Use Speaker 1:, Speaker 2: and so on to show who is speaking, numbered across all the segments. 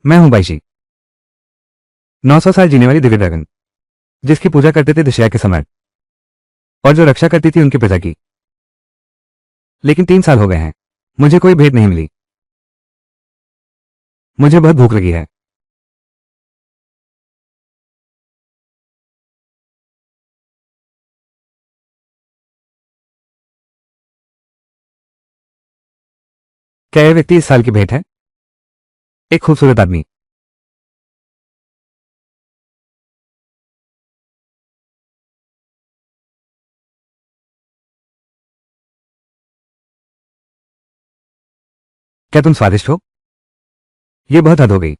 Speaker 1: मैं हूं बाइशी, 900 साल जीने वाली दिव्य ड्रैगन, जिसकी पूजा करते थे दशया के सम्राट और जो रक्षा करती थी उनकी प्रजा की। लेकिन 3 साल हो गए हैं, मुझे कोई भेंट नहीं मिली। मुझे बहुत भूख लगी है। क्या यह व्यक्ति इस साल की भेंट है? एक खूबसूरत आदमी। क्या तुम स्वादिष्ट हो? यह बहुत हद हो गई।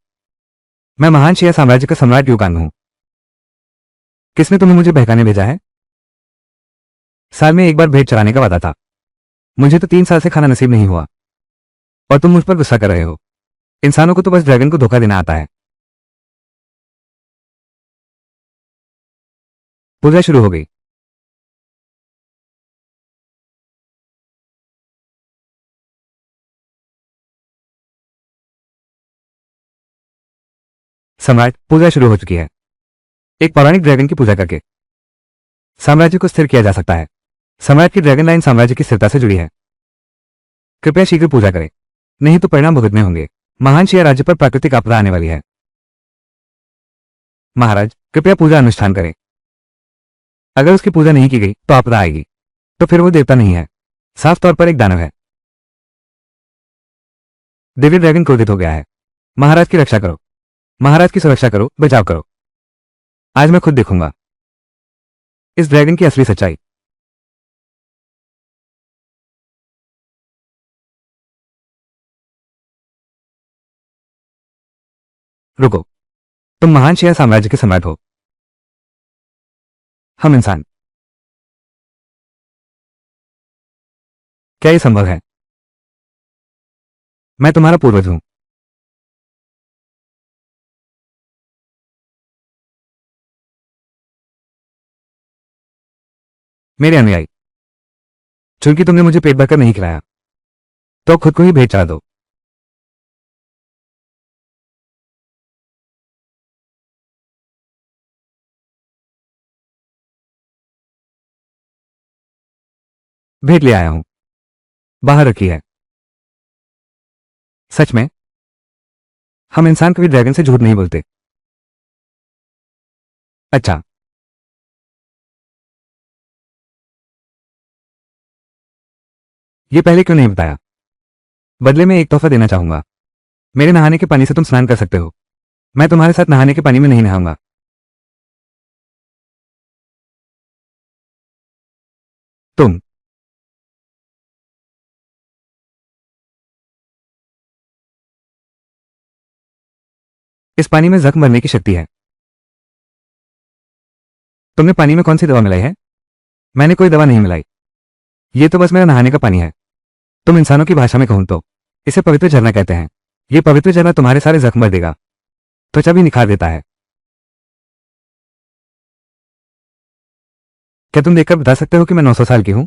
Speaker 1: मैं महान शिया साम्राज्य का सम्राट युगांग हूं। किसने तुम्हें मुझे बहकाने भेजा है? साल में एक बार भेंट चढ़ाने का वादा था। मुझे तो 3 साल से खाना नसीब नहीं हुआ और तुम मुझ पर गुस्सा कर रहे हो। इंसानों को तो बस ड्रैगन को धोखा देना आता है। पूजा शुरू हो गई। सम्राट, पूजा शुरू हो चुकी है। एक पौराणिक ड्रैगन की पूजा करके साम्राज्य को स्थिर किया जा सकता है। सम्राट की ड्रैगन लाइन साम्राज्य की स्थिरता से जुड़ी है। कृपया शीघ्र पूजा करें, नहीं तो परिणाम भुगतने होंगे। महान शिया राज्य पर प्राकृतिक आपदा आने वाली है। महाराज, कृपया पूजा अनुष्ठान करें। अगर उसकी पूजा नहीं की गई तो आपदा आएगी। तो फिर वो देवता नहीं है, साफ तौर पर एक दानव है। दिव्य ड्रैगन क्रोधित हो गया है। महाराज की रक्षा करो, महाराज की सुरक्षा करो, बचाव करो। आज मैं खुद देखूंगा इस ड्रैगन की असली सच्चाई। रुको, तुम महान शिया साम्राज्य के सम्राट हो, हम इंसान। क्या यह संभव है? मैं तुम्हारा पूर्वज हूं। मेरे अनुयायी, चूंकि तुमने मुझे पेट भरकर नहीं खिलाया तो खुद को ही भेंट चढ़ा दो। भेंट ले आया हूं, बाहर रखी है। सच में, हम इंसान कभी ड्रैगन से झूठ नहीं बोलते। अच्छा, ये पहले क्यों नहीं बताया? बदले में एक तोहफा देना चाहूंगा। मेरे नहाने के पानी से तुम स्नान कर सकते हो। मैं तुम्हारे साथ नहाने के पानी में नहीं नहाऊंगा। तुम इस पानी में जख्म भरने की शक्ति है। तुमने पानी में कौन सी दवा मिलाई है? मैंने कोई दवा नहीं मिलाई। ये तो बस मेरा नहाने का पानी है। तुम इंसानों की भाषा में कहूं तो इसे पवित्र झरना कहते हैं। ये पवित्र झरना तुम्हारे सारे जख्म भर देगा, त्वचा भी निखार देता है। क्या तुम देखकर बता सकते हो कि मैं 900 साल की हूं?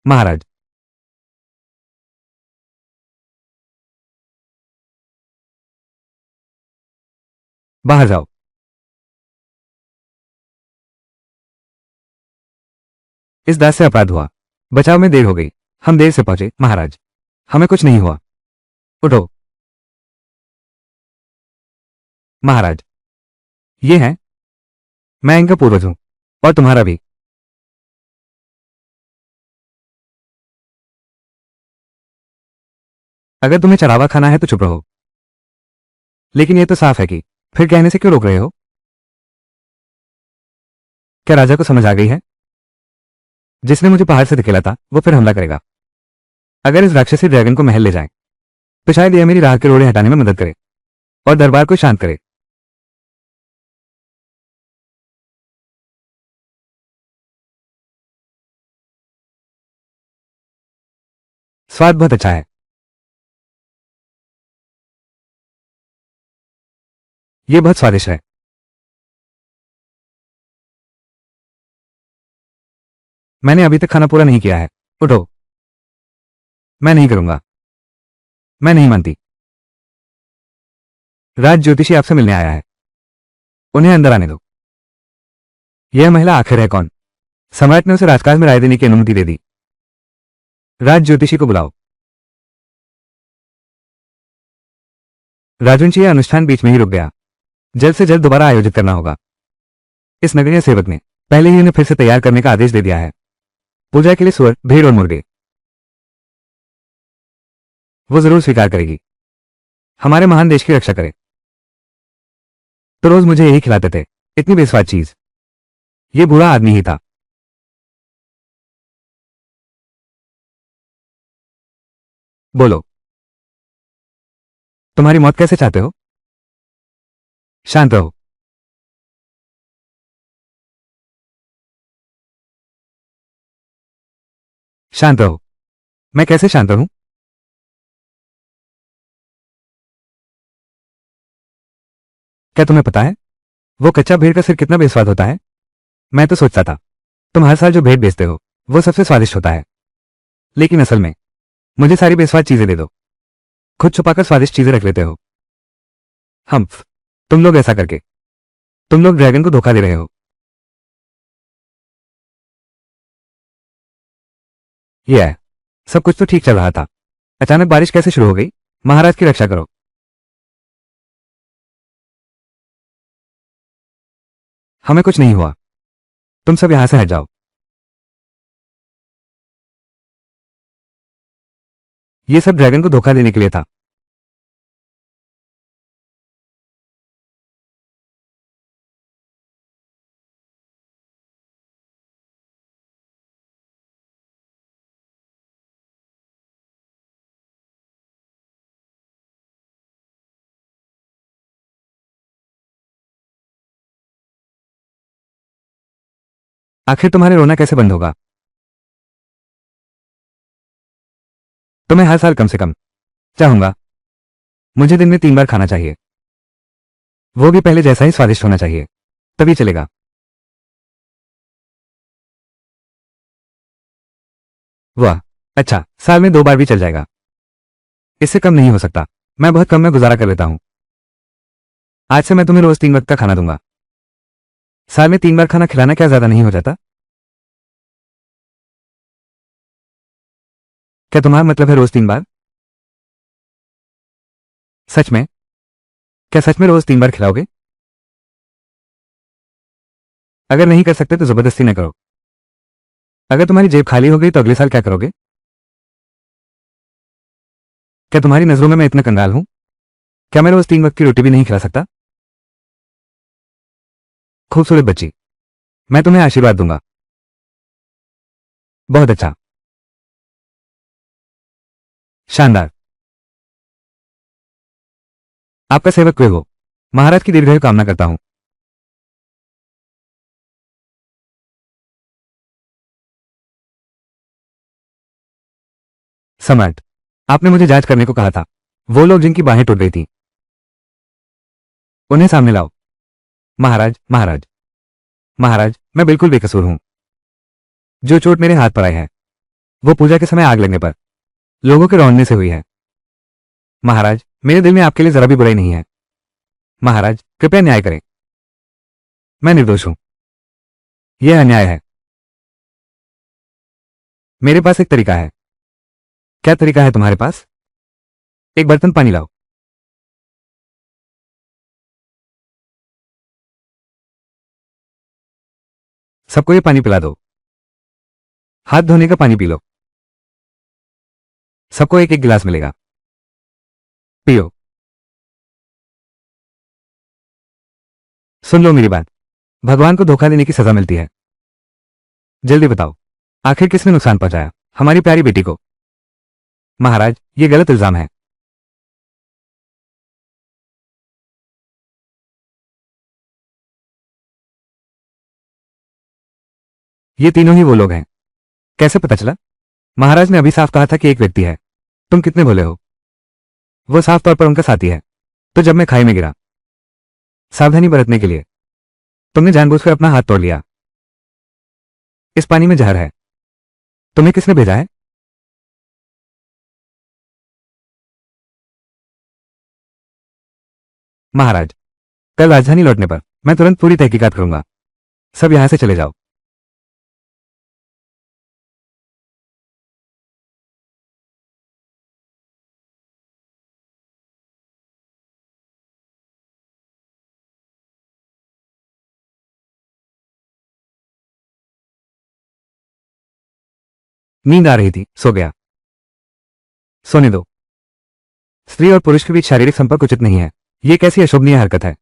Speaker 1: महाराज, बाहर जाओ। इस दास से अपराध हुआ। बचाव में देर हो गई। हम देर से पहुंचे महाराज। हमें कुछ नहीं हुआ। उठो। महाराज, ये है, मैं इनका पूर्वज हूं और तुम्हारा भी। अगर तुम्हें चढ़ावा खाना है तो चुप रहो। लेकिन ये तो साफ है कि फिर कहने से क्यों रोक रहे हो? क्या राजा को समझ आ गई है? जिसने मुझे पहाड़ से धकेला था वो फिर हमला करेगा। अगर इस राक्षसी ड्रैगन को महल ले जाएं तो शायद यह मेरी राह के रोड़े हटाने में मदद करे और दरबार को शांत करे। स्वाद बहुत अच्छा है। यह बहुत स्वादिष्ट है। मैंने अभी तक खाना पूरा नहीं किया है। उठो। मैं नहीं करूंगा। मैं नहीं मानती। राज ज्योतिषी आपसे मिलने आया है, उन्हें अंदर आने दो। यह महिला आखिर है कौन? सम्राट ने उसे राजकाज में राय देने की अनुमति दे दी। राज ज्योतिषी को बुलाओ। राजवंशी यह अनुष्ठान बीच में ही रुक गया। जल्द से जल्द दोबारा आयोजित करना होगा। इस नगरीय सेवक ने पहले ही उन्हें फिर से तैयार करने का आदेश दे दिया है। पूजा के लिए सुअर, भेड़ और मुर्गे वो जरूर स्वीकार करेगी। हमारे महान देश की रक्षा करे। तो रोज मुझे यही खिलाते थे, इतनी बेस्वाद चीज। ये बूढ़ा आदमी ही था। बोलो, तुम्हारी मौत कैसे चाहते हो? शांत रहो। शांत रहो। मैं कैसे शांत रहूं? क्या तुम्हें पता है वो कच्चा भेड़ का सिर कितना बेस्वाद होता है? मैं तो सोचता था तुम हर साल जो भेड़ बेचते हो वो सबसे स्वादिष्ट होता है, लेकिन असल में मुझे सारी बेस्वाद चीजें दे दो। खुद छुपाकर स्वादिष्ट चीजें रख लेते हो। हम्फ, तुम लोग ऐसा करके तुम लोग ड्रैगन को धोखा दे रहे हो। ये है, सब कुछ तो ठीक चल रहा था, अचानक बारिश कैसे शुरू हो गई? महाराज की रक्षा करो। हमें कुछ नहीं हुआ, तुम सब यहां से हट जाओ। ये सब ड्रैगन को धोखा देने के लिए था। आखिर तुम्हारे रोना कैसे बंद होगा? तुम्हें हर साल कम से कम चाहूंगा। मुझे दिन में 3 बार खाना चाहिए, वो भी पहले जैसा ही स्वादिष्ट होना चाहिए, तभी चलेगा। वाह, अच्छा, साल में 2 बार भी चल जाएगा। इससे कम नहीं हो सकता। मैं बहुत कम में गुजारा कर लेता हूं। आज से मैं तुम्हें रोज 3 वक्त का खाना दूंगा। साल में 3 बार खाना खिलाना क्या ज्यादा नहीं हो जाता? क्या तुम्हारा मतलब है रोज 3 बार? सच में? क्या सच में रोज 3 बार खिलाओगे? अगर नहीं कर सकते तो जबरदस्ती न करो। अगर तुम्हारी जेब खाली हो गई तो अगले साल क्या करोगे? क्या तुम्हारी नजरों में मैं इतना कंगाल हूं? क्या मैं रोज 3 वक्त की रोटी भी नहीं खिला सकता? खूबसूरत बच्ची, मैं तुम्हें आशीर्वाद दूंगा। बहुत अच्छा। शानदार। आपका सेवक वे हो। महाराज की दीर्घायु कामना करता हूं। सम्राट, आपने मुझे जांच करने को कहा था। वो लोग जिनकी बाहें टूट गई थी, उन्हें सामने लाओ। महाराज, महाराज, महाराज, मैं बिल्कुल बेकसूर हूं। जो चोट मेरे हाथ पर आई है वो पूजा के समय आग लगने पर लोगों के रौंदने से हुई है। महाराज, मेरे दिल में आपके लिए जरा भी बुराई नहीं है। महाराज, कृपया न्याय करें। मैं निर्दोष हूं। यह अन्याय है। मेरे पास एक तरीका है। क्या तरीका है तुम्हारे पास? एक बर्तन पानी लाओ। सबको ये पानी पिला दो। हाथ धोने का पानी पी लो। सबको एक एक गिलास मिलेगा। पियो। सुन लो मेरी बात, भगवान को धोखा देने की सजा मिलती है। जल्दी बताओ, आखिर किसने नुकसान पहुंचाया हमारी प्यारी बेटी को? महाराज, ये गलत इल्जाम है। ये तीनों ही वो लोग हैं। कैसे पता चला? महाराज ने अभी साफ कहा था कि एक व्यक्ति है। तुम कितने भोले हो। वो साफ तौर पर उनका साथी है। तो जब मैं खाई में गिरा, सावधानी बरतने के लिए तुमने जानबूझकर अपना हाथ तोड़ लिया। इस पानी में जहर है। तुम्हें किसने भेजा है? महाराज, कल राजधानी लौटने पर मैं तुरंत पूरी तहकीकात करूंगा। सब यहां से चले जाओ। नींद आ रही थी, सो गया। सोने दो। स्त्री और पुरुष के बीच शारीरिक संपर्क उचित नहीं है। ये कैसी अशोभनीय हरकत है।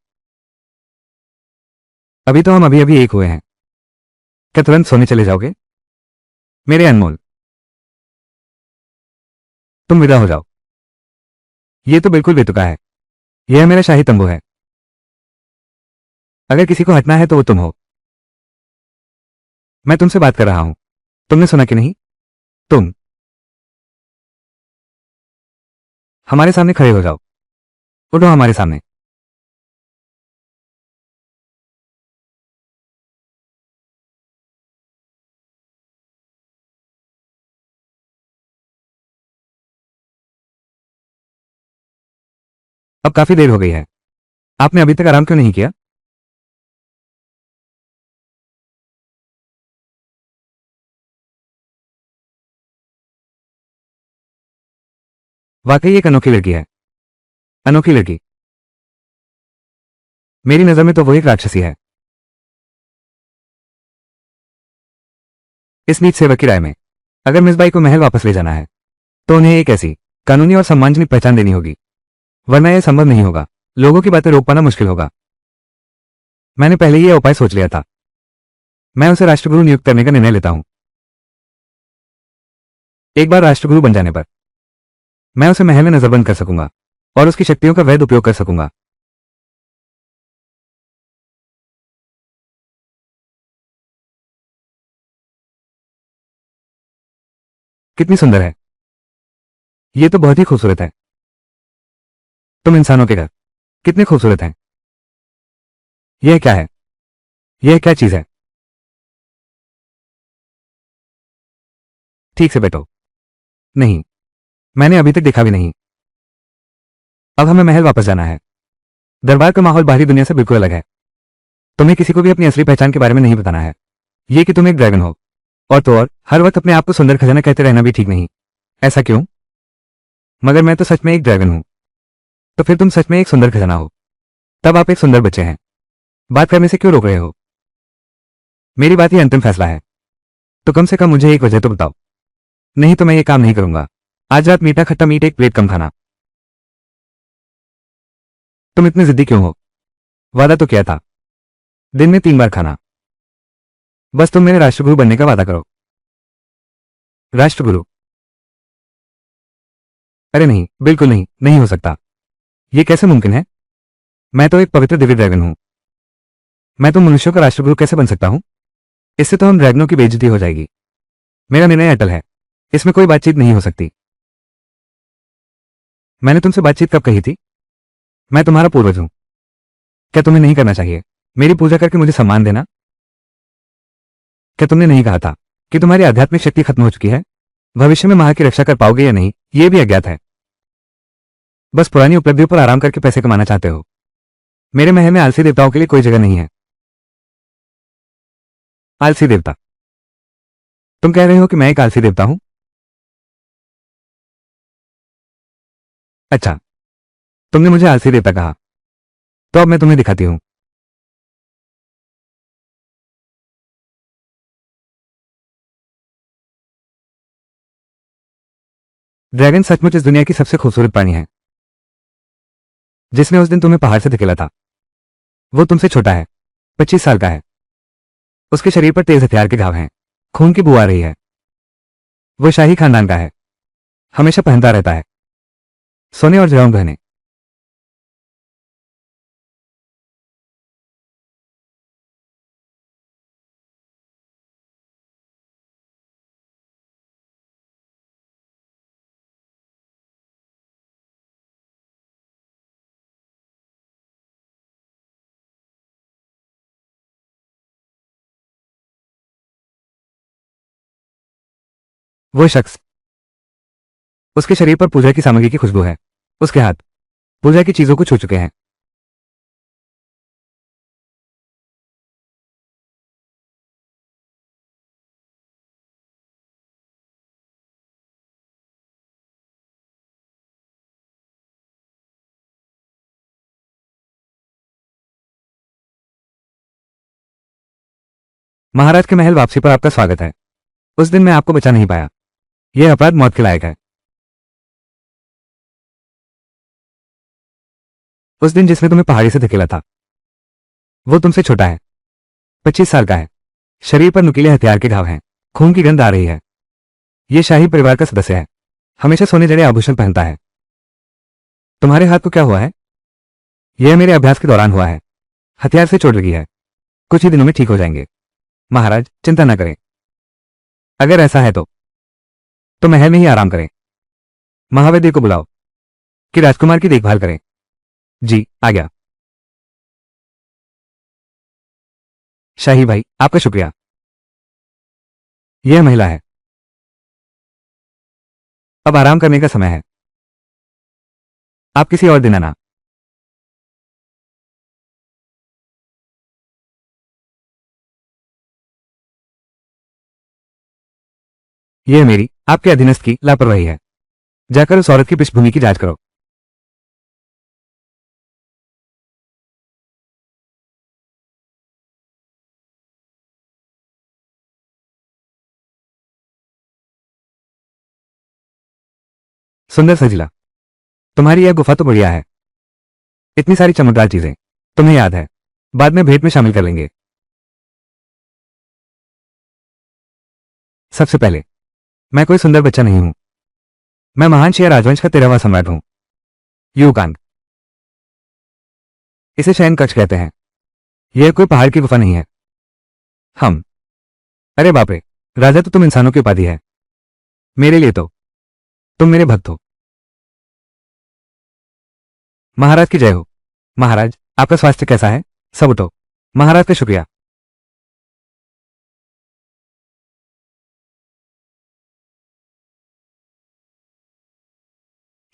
Speaker 1: अभी तो हम अभी अभी एक हुए हैं। क्या तुरंत सोने चले जाओगे? मेरे अनमोल, तुम विदा हो जाओ। ये तो बिल्कुल बेतुका है। यह मेरा शाही तंबू है। अगर किसी को हटना है तो वो तुम हो। मैं तुमसे बात कर रहा हूं। तुमने सुना कि नहीं? तुम हमारे सामने खड़े हो जाओ। उठो हमारे सामने। अब काफी देर हो गई है। आपने अभी तक आराम क्यों नहीं किया? वाकई एक अनोखी लड़की है। अनोखी लड़की। मेरी नजर में तो वो एक राक्षसी है। इस नीच सेवक की राय में अगर मिसबाई को महल वापस ले जाना है तो उन्हें एक ऐसी कानूनी और सम्मानजनक पहचान देनी होगी, वरना यह संभव नहीं होगा। लोगों की बातें रोक पाना मुश्किल होगा। मैंने पहले ही यह उपाय सोच लिया था। मैं उसे राष्ट्रगुरु नियुक्त करने का निर्णय लेता हूं। एक बार राष्ट्रगुरु बन जाने पर मैं उसे महल में नजरबंद कर सकूंगा और उसकी शक्तियों का वैध उपयोग कर सकूंगा। कितनी सुंदर है। ये तो बहुत ही खूबसूरत है। तुम इंसानों के घर कितने खूबसूरत हैं। यह क्या है? यह क्या चीज है? ठीक से बैठो। नहीं, मैंने अभी तक देखा भी नहीं। अब हमें महल वापस जाना है। दरबार का माहौल बाहरी दुनिया से बिल्कुल अलग है। तुम्हें किसी को भी अपनी असली पहचान के बारे में नहीं बताना है। ये कि तुम एक ड्रैगन हो। और तो और हर वक्त अपने आप को सुंदर खजाना कहते रहना भी ठीक नहीं। ऐसा क्यों? मगर मैं तो सच में एक ड्रैगन हूं। तो फिर तुम सच में एक सुंदर खजाना हो। तब आप एक सुंदर बच्चे हैं। बात करने से क्यों रोक रहे हो? मेरी बात ही अंतिम फैसला है। तो कम से कम मुझे एक वजह तो बताओ। नहीं तो मैं ये काम नहीं करूंगा। आज रात मीठा खट्टा मीट एक प्लेट कम खाना। तुम इतने जिद्दी क्यों हो? वादा तो किया था, दिन में 3 बार खाना। बस तुम मेरे राष्ट्रगुरु बनने का वादा करो। राष्ट्रगुरु? अरे नहीं, बिल्कुल नहीं, नहीं हो सकता। ये कैसे मुमकिन है? मैं तो एक पवित्र दिव्य ड्रैगन हूं। मैं तो मनुष्यों का राष्ट्रगुरु कैसे बन सकता हूं? इससे तो हम ड्रैगनों की बेइज्जती हो जाएगी। मेरा निर्णय अटल है। इसमें कोई बातचीत नहीं हो सकती। मैंने तुमसे बातचीत कब कही थी? मैं तुम्हारा पूर्वज हूं। क्या तुम्हें नहीं करना चाहिए मेरी पूजा करके मुझे सम्मान देना? क्या तुमने नहीं कहा था कि तुम्हारी आध्यात्मिक शक्ति खत्म हो चुकी है? भविष्य में मां की रक्षा कर पाओगे या नहीं, यह भी अज्ञात है। बस पुरानी उपलब्धियों पर आराम करके पैसे कमाना चाहते हो। मेरे महल में आलसी देवताओं के लिए कोई जगह नहीं है। आलसी देवता? तुम कह रहे हो कि मैं एक आलसी देवता हूं? अच्छा, तुमने मुझे आलसी देवता कहा। तो अब मैं तुम्हें दिखाती हूं। ड्रैगन सचमुच इस दुनिया की सबसे खूबसूरत प्राणी है। जिसने उस दिन तुम्हें पहाड़ से धकेला था वो तुमसे छोटा है, 25 साल का है। उसके शरीर पर तेज हथियार के घाव हैं। खून की बू आ रही है। वो शाही खानदान का है। हमेशा पहनता रहता है सोने और जड़ों गहने। वो शख्स, उसके शरीर पर पूजा की सामग्री की खुशबू है। उसके हाथ पूजा की चीजों को छू चुके हैं। महाराज के महल वापसी पर आपका स्वागत है। उस दिन मैं आपको बचा नहीं पाया। यह अपराध मौत के लायक है। उस दिन जिसने तुम्हें पहाड़ी से धकेला था, वो तुमसे छोटा है, 25 साल का है। शरीर पर नुकीले हथियार के घाव हैं, खून की गंध आ रही है। ये शाही परिवार का सदस्य है, हमेशा सोने जड़े आभूषण पहनता है। तुम्हारे हाथ को क्या हुआ है? यह मेरे अभ्यास के दौरान हुआ है। हथियार से चोट लगी है, कुछ ही दिनों में ठीक हो जाएंगे। महाराज चिंता न करें। अगर ऐसा है तो महल में ही आराम करें। महावैद्य को बुलाओ कि राजकुमार की देखभाल करें। जी आ गया। शाही भाई आपका शुक्रिया। यह महिला है। अब आराम करने का समय है। आप किसी और दिन आना। यह मेरी आपके अधीनस्थ की लापरवाही है। जाकर उस औरत की पृष्ठभूमि की जांच करो। सुंदर सजिला, तुम्हारी यह गुफा तो बढ़िया है। इतनी सारी चमकदार चीजें। तुम्हें याद है, बाद में भेंट में शामिल कर लेंगे। सबसे पहले, मैं कोई सुंदर बच्चा नहीं हूं। मैं महान शिया राजवंश का 13वां सम्राट हूं, यूकांग। इसे शयन कक्ष कहते हैं। यह कोई पहाड़ की गुफा नहीं है। हम अरे बाप रे, राजा तो तुम इंसानों की उपाधि है। मेरे लिए तो तुम मेरे भक्त हो। महाराज की जय हो। महाराज आपका स्वास्थ्य कैसा है? सब उठो। महाराज का शुक्रिया।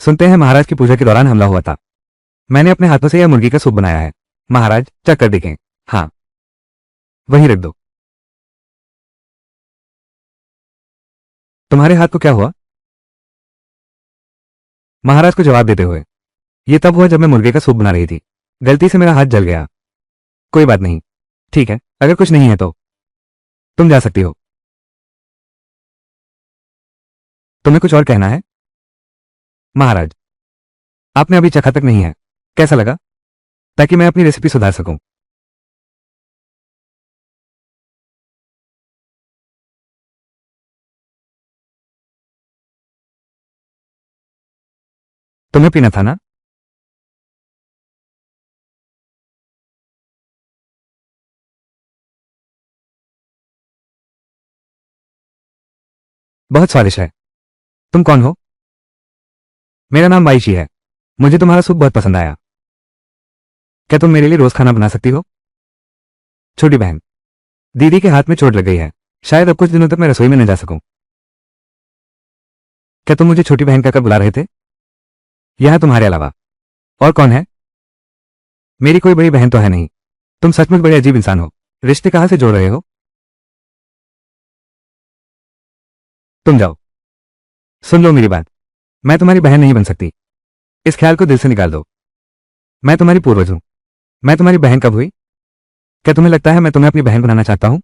Speaker 1: सुनते हैं महाराज की पूजा के दौरान हमला हुआ था। मैंने अपने हाथों से यह मुर्गी का सूप बनाया है। महाराज चख कर देखें। हाँ, वहीं रख दो। तुम्हारे हाथ को क्या हुआ? महाराज को जवाब देते हुए, यह तब हुआ जब मैं मुर्गे का सूप बना रही थी। गलती से मेरा हाथ जल गया। कोई बात नहीं। ठीक है, अगर कुछ नहीं है तो तुम जा सकती हो। तुम्हें कुछ और कहना है? महाराज आपने अभी चखा तक नहीं है। कैसा लगा? ताकि मैं अपनी रेसिपी सुधार सकूं। तुम्हें पीना था ना? बहुत स्वादिष्ट है। तुम कौन हो? मेरा नाम वाइशी है। मुझे तुम्हारा सूप बहुत पसंद आया। क्या तुम मेरे लिए रोज खाना बना सकती हो? छोटी बहन, दीदी के हाथ में चोट लग गई है। शायद अब कुछ दिनों तक मैं रसोई में न जा सकूं। क्या तुम मुझे छोटी बहन कहकर बुला रहे थे? यहां तुम्हारे अलावा और कौन है? मेरी कोई बड़ी बहन तो है नहीं। तुम सचमुच बड़े अजीब इंसान हो। रिश्ते कहां से जोड़ रहे हो? तुम जाओ। सुन लो मेरी बात। मैं तुम्हारी बहन नहीं बन सकती। इस ख्याल को दिल से निकाल दो। मैं तुम्हारी पूर्वज हूं। मैं तुम्हारी बहन कब हुई? क्या तुम्हें लगता है मैं तुम्हें अपनी बहन बनाना चाहता हूं?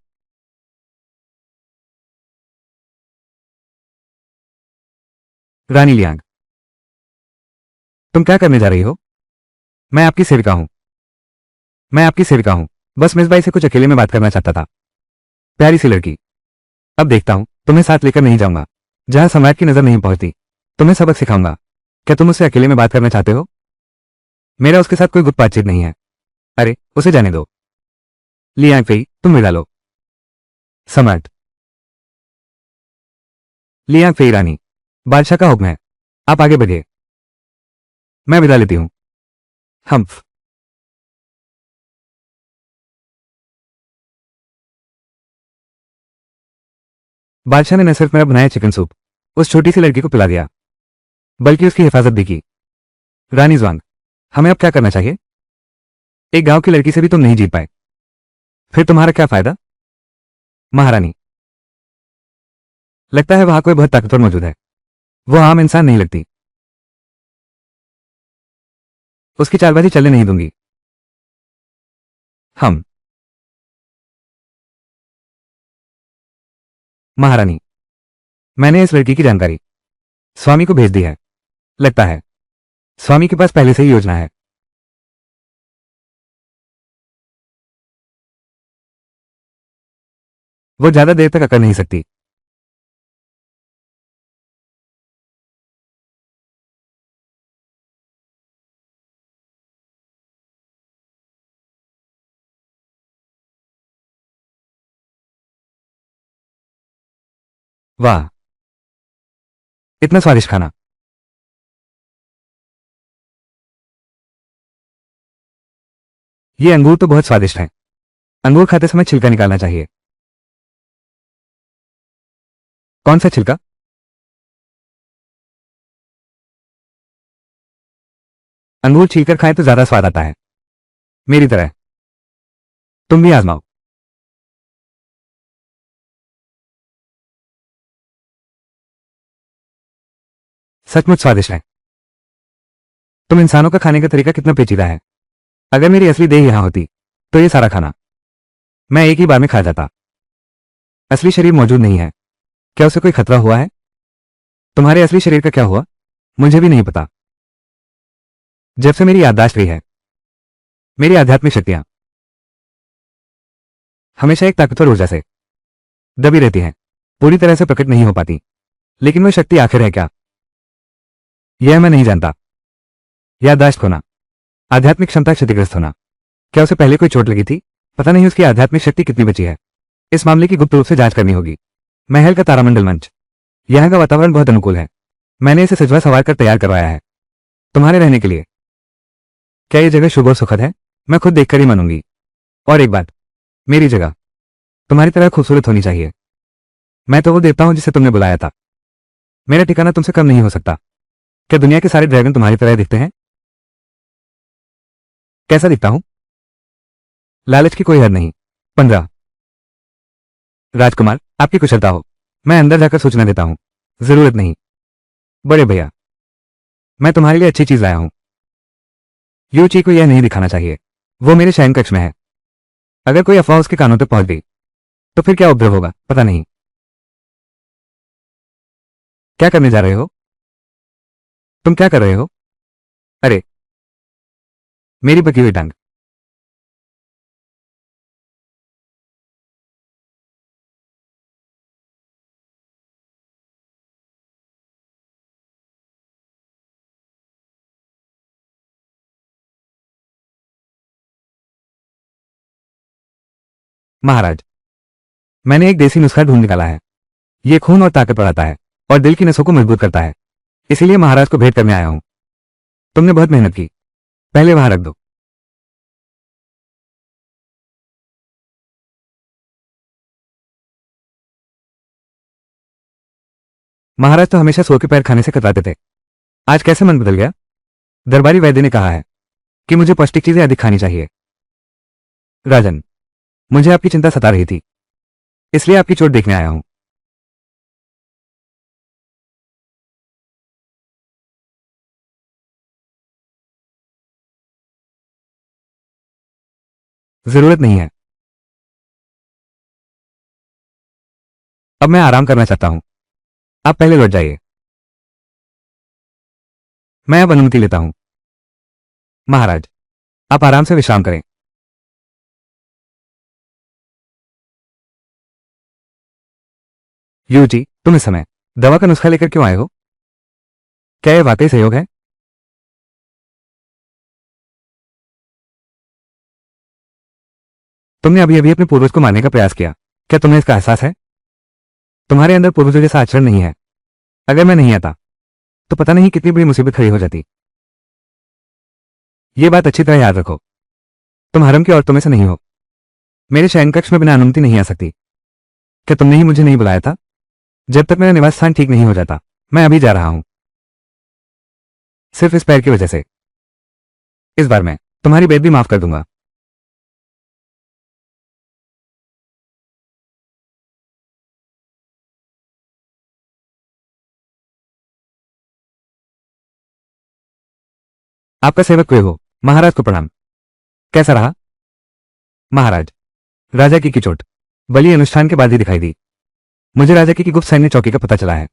Speaker 1: रानी लियांग, तुम क्या करने जा रही हो? मैं आपकी सेविका हूं। मैं आपकी सेविका हूं। बस मिसबाई से कुछ अकेले में बात करना चाहता था। प्यारी सी लड़की। अब देखता हूं, तुम्हें साथ लेकर नहीं जाऊंगा जहां सम्राट की नजर नहीं पहुंचती। तुम्हें सबक सिखाऊंगा। क्या तुम उससे अकेले में बात करना चाहते हो? मेरा उसके साथ कोई गुप्त बातचीत नहीं है। अरे उसे जाने दो। लियांग फेई, तुम विदा लो। सम्राट लियांग फेई रानी, बादशाह का हुक्म है। आप आगे बढ़िए। मैं विदा लेती हूं। हम्फ। बादशाह ने न सिर्फ मेरा बनाया चिकन सूप उस छोटी सी लड़की को पिला दिया, बल्कि उसकी हिफाजत भी की। रानी ज्वांग, हमें अब क्या करना चाहिए? एक गांव की लड़की से भी तुम नहीं जीत पाए, फिर तुम्हारा क्या फायदा? महारानी, लगता है वहां कोई बहुत ताकतवर मौजूद है। वो आम इंसान नहीं लगती। उसकी चालबाजी चलने नहीं दूंगी। हम महारानी, मैंने इस लड़की की जानकारी स्वामी को भेज दी है। लगता है स्वामी के पास पहले से ही योजना है। वो ज्यादा देर तक अकड़ नहीं सकती। वाह, इतना स्वादिष्ट खाना। ये अंगूर तो बहुत स्वादिष्ट है। अंगूर खाते समय छिलका निकालना चाहिए। कौन सा छिलका? अंगूर छीलकर खाएं तो ज्यादा स्वाद आता है, मेरी तरह। तुम भी आजमाओ। सचमुच स्वादिष्ट है। तुम इंसानों का खाने का तरीका कितना पेचीदा है। अगर मेरी असली देह यहां होती तो ये सारा खाना मैं एक ही बार में खा जाता। असली शरीर मौजूद नहीं है। क्या उसे कोई खतरा हुआ है? तुम्हारे असली शरीर का क्या हुआ? मुझे भी नहीं पता। जब से मेरी याददाश्त रही है, मेरी आध्यात्मिक शक्तियां हमेशा एक ताकतवर ऊर्जा से दबी रहती हैं, पूरी तरह से प्रकट नहीं हो पाती। लेकिन वह शक्ति आखिर है क्या? यह मैं नहीं जानता। याददाश्त खोना, आध्यात्मिक क्षमता क्षतिग्रस्त होना। क्या उसे पहले कोई चोट लगी थी? पता नहीं उसकी आध्यात्मिक शक्ति कितनी बची है। इस मामले की गुप्त रूप से जांच करनी होगी। महल का तारामंडल मंच। यहाँ का वातावरण बहुत अनुकूल है। मैंने इसे सजवा संवार कर तैयार करवाया है तुम्हारे रहने के लिए। क्या यह जगह शुभ और सुखद है? मैं खुद देखकर ही मानूंगी। और एक बात, मेरी जगह तुम्हारी तरह खूबसूरत होनी चाहिए। मैं तो वो देवता हूं जिसे तुमने बुलाया था। मेरा ठिकाना तुमसे कम नहीं हो सकता। क्या दुनिया के सारे ड्रैगन तुम्हारी तरह दिखते हैं? कैसा दिखता हूं? लालच की कोई हद नहीं। 15। राजकुमार, आपकी कुशलता हो। मैं अंदर जाकर सूचना देता हूं। जरूरत नहीं बड़े भैया, मैं तुम्हारे लिए अच्छी चीज लाया हूं। यूची को यह नहीं दिखाना चाहिए। वो मेरे शयन कक्ष में है। अगर कोई अफवाह उसके कानों तक पहुंच गई तो फिर क्या उपद्रव होगा पता नहीं। क्या करने जा रहे हो? तुम क्या कर रहे हो? अरे, मेरी बकी हुई टांग। महाराज, मैंने एक देसी नुस्खा ढूंढ निकाला है। ये खून और ताकत बढ़ाता है और दिल की नसों को मजबूत करता है। इसीलिए महाराज को भेंट करने आया हूं। तुमने बहुत मेहनत की। पहले वहां रख दो। महाराज तो हमेशा सो के पैर खाने से कतराते थे। आज कैसे मन बदल गया? दरबारी वैद्य ने कहा है कि मुझे पौष्टिक चीजें अधिक खानी चाहिए। राजन, मुझे आपकी चिंता सता रही थी, इसलिए आपकी चोट देखने आया हूं। जरूरत नहीं है। अब मैं आराम करना चाहता हूं। आप पहले लौट जाइए। मैं अब अनुमति लेता हूं। महाराज, आप आराम से विश्राम करें। यू जी, तुम इस समय दवा का नुस्खा लेकर क्यों आए हो? क्या यह वाकई सहयोग है? तुमने अभी अभी अपने पूर्वज को मारने का प्रयास किया। क्या तुम्हें इसका एहसास है? तुम्हारे अंदर पूर्वजों जैसा आचरण नहीं है। अगर मैं नहीं आता तो पता नहीं कितनी बड़ी मुसीबत खड़ी हो जाती। ये बात अच्छी तरह याद रखो। तुम हरम की औरतों में से नहीं हो। मेरे शयन कक्ष में बिना अनुमति नहीं आ सकती। क्या तुमने ही मुझे नहीं बुलाया था? जब तक मेरा निवास स्थान ठीक नहीं हो जाता, मैं अभी जा रहा हूं। सिर्फ इस पैर की वजह से। इस बार मैं तुम्हारी बेइज्जती माफ कर दूंगा। आपका सेवक वे हो। महाराज को प्रणाम। कैसा रहा? महाराज, राजा की चोट बलि अनुष्ठान के बाद ही दिखाई दी। मुझे राजा की गुप्त सैन्य चौकी का पता चला है।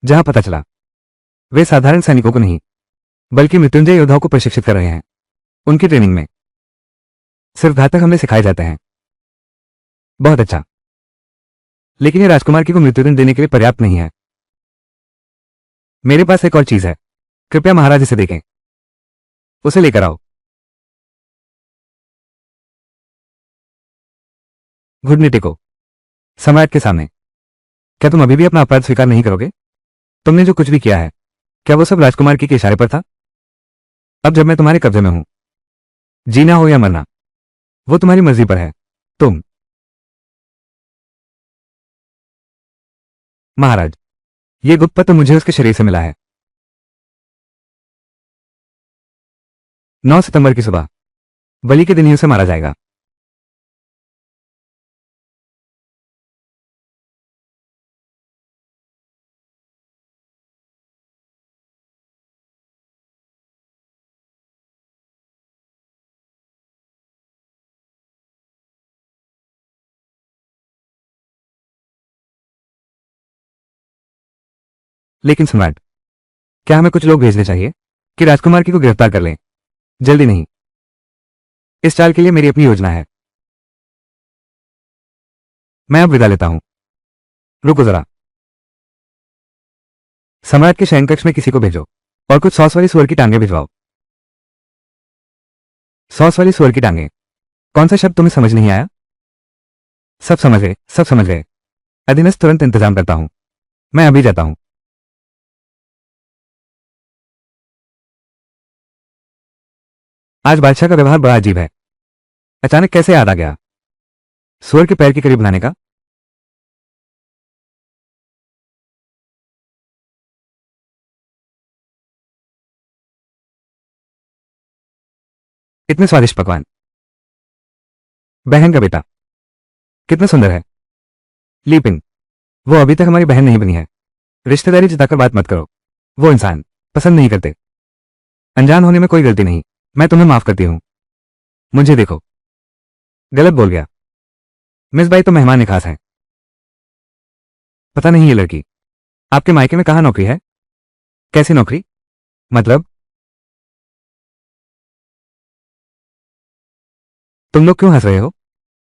Speaker 1: जहां पता चला वे साधारण सैनिकों को नहीं बल्कि मृत्युंजय योद्धाओं को प्रशिक्षित कर रहे हैं। उनकी ट्रेनिंग में सिर्फ घातक हमले सिखाए जाते हैं। बहुत अच्छा, लेकिन ये राजकुमार की को मृत्युदंड देने के लिए पर्याप्त नहीं है। मेरे पास एक और चीज है। कृपया महाराज इसे देखें। उसे लेकर आओ। घुटने टेको सम्राट के सामने। क्या तुम अभी भी अपना अपराध स्वीकार नहीं करोगे? तुमने जो कुछ भी किया है, क्या वो सब राजकुमार की के इशारे पर था? अब जब मैं तुम्हारे कब्जे में हूं, जीना हो या मरना, वो तुम्हारी मर्जी पर है। तुम महाराज, ये गुप्त पत्र मुझे उसके शरीर से मिला है। 9 सितंबर की सुबह बलि के दिन ही उसे मारा जाएगा। लेकिन सम्राट, क्या हमें कुछ लोग भेजने चाहिए कि राजकुमार की को गिरफ्तार कर लें? जल्दी नहीं। इस चाल के लिए मेरी अपनी योजना है। मैं अब विदा लेता हूं। रुको जरा। सम्राट के शयन कक्ष में किसी को भेजो और कुछ सॉस वाली सुअर की टांगे भिजवाओ। सॉस वाली सुअर की टांगे? कौन सा शब्द तुम्हें समझ नहीं आया? सब समझ गए, सब समझ गए। अधीनस्थ तुरंत इंतजाम करता हूं। मैं अभी जाता हूं। आज बादशाह का व्यवहार बड़ा अजीब है। अचानक कैसे याद आ गया सुअर के पैर के करीब लाने का? इतने स्वादिष्ट पकवान। बहन का बेटा कितना सुंदर है। लीपिंग, वो अभी तक हमारी बहन नहीं बनी है। रिश्तेदारी जताकर बात मत करो। वो इंसान पसंद नहीं करते। अनजान होने में कोई गलती नहीं। मैं तुम्हें माफ करती हूं। मुझे देखो। गलत बोल गया। मिस बाई तो मेहमान खास हैं। पता नहीं ये लड़की आपके मायके में कहां नौकरी है? कैसी नौकरी? मतलब तुम लोग क्यों हंस रहे हो?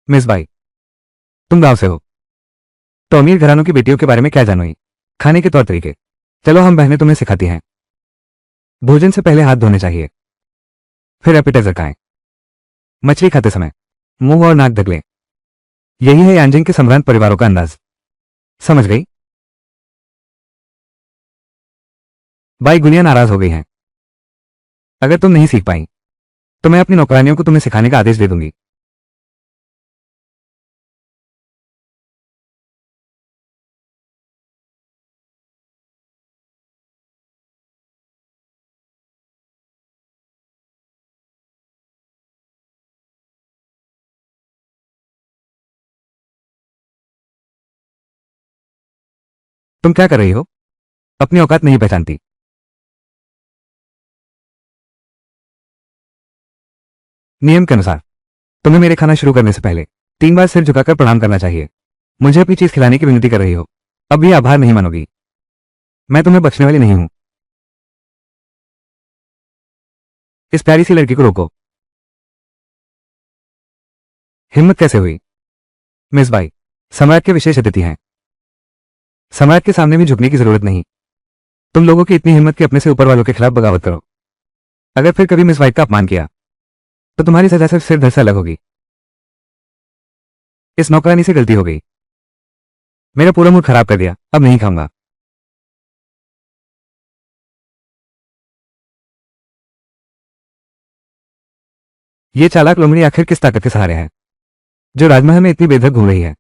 Speaker 1: मिस बाई, तुम गांव से हो तो अमीर घरानों की बेटियों के बारे में क्या जानो ही? खाने के तौर तरीके चलो हम बहनें तुम्हें सिखाती हैं। भोजन से पहले हाथ धोने चाहिए, फिर एपिटाइजर खाएं। मछली खाते समय मुंह और नाक ढक लें। यही है यांजिंग के संभ्रांत परिवारों का अंदाज। समझ गई? बाई गुनिया नाराज हो गई हैं। अगर तुम नहीं सीख पाई तो मैं अपनी नौकरानियों को तुम्हें सिखाने का आदेश दे दूंगी। तुम क्या कर रही हो? अपनी औकात नहीं पहचानती। नियम के अनुसार तुम्हें मेरे खाना शुरू करने से पहले 3 बार सिर झुकाकर प्रणाम करना चाहिए। मुझे अपनी चीज खिलाने की विनती कर रही हो। अब भी आभार नहीं मानोगी। मैं तुम्हें बख्शने वाली नहीं हूं। इस प्यारी सी लड़की को रोको। हिम्मत कैसे हुई? मिस बाई, सम्राट के विशेष अतिथि हैं। सम्राट के सामने भी झुकने की जरूरत नहीं। तुम लोगों की इतनी हिम्मत कि अपने से ऊपर वालों के खिलाफ बगावत करो। अगर फिर कभी मिस वाइट का अपमान किया तो तुम्हारी सजा सिर्फ सिर धड़ से अलग होगी। इस नौकरानी से गलती हो गई। मेरा पूरा मूड खराब कर दिया। अब नहीं खाऊंगा। ये चालाक लोमड़ी आखिर किस ताकत के सहारे है जो राजमहल में इतनी बेधक घूम रही है?